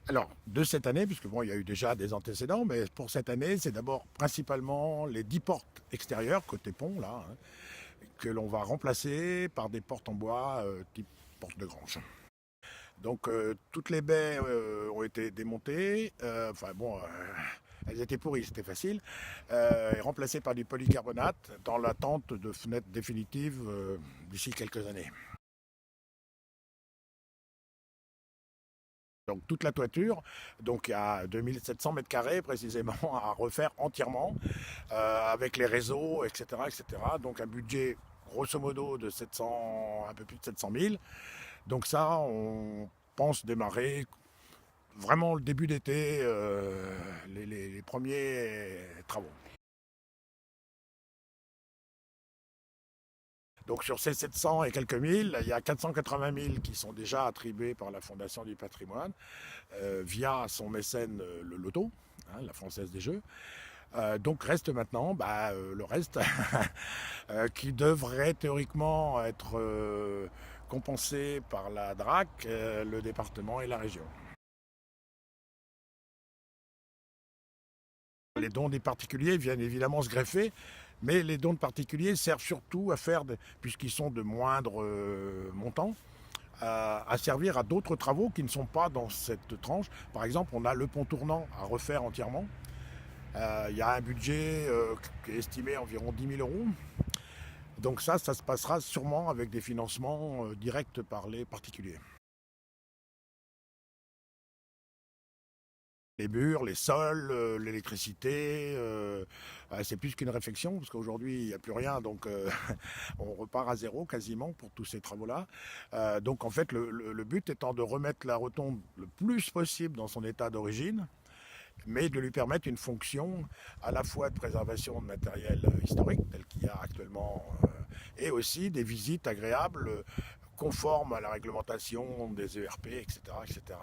Alors, de cette année, puisque bon, il y a eu déjà des antécédents, mais pour cette année, c'est d'abord principalement les 10 portes extérieures, côté pont, là, hein, que l'on va remplacer par des portes en bois type porte de grange. Donc, toutes les baies ont été démontées. Enfin, bon, elles étaient pourries, c'était facile. Et remplacées par du polycarbonate dans l'attente de fenêtres définitives d'ici quelques années. Donc toute la toiture, donc il y a 2700 mètres carrés précisément à refaire entièrement, avec les réseaux, etc., etc. Donc un budget grosso modo de 700, un peu plus de 700 000. Donc ça, on pense démarrer vraiment le début d'été, les premiers travaux. Donc sur ces 700 et quelques mille, il y a 480 000 qui sont déjà attribués par la Fondation du patrimoine via son mécène le Loto, hein, la Française des Jeux. Donc reste maintenant le reste qui devrait théoriquement être compensé par la DRAC, le département et la région. Les dons des particuliers viennent évidemment se greffer, mais les dons de particuliers servent surtout à faire, puisqu'ils sont de moindre montant, à servir à d'autres travaux qui ne sont pas dans cette tranche. Par exemple, on a le pont tournant à refaire entièrement. Il y a un budget qui est estimé à environ 10 000 euros. Donc ça se passera sûrement avec des financements directs par les particuliers. Les murs, les sols, l'électricité, c'est plus qu'une réflexion, parce qu'aujourd'hui, il n'y a plus rien, donc on repart à zéro quasiment pour tous ces travaux-là. Donc en fait, le but étant de remettre la rotonde le plus possible dans son état d'origine, mais de lui permettre une fonction à la fois de préservation de matériel historique, tel qu'il y a actuellement, et aussi des visites agréables, conformes à la réglementation des ERP, etc., etc.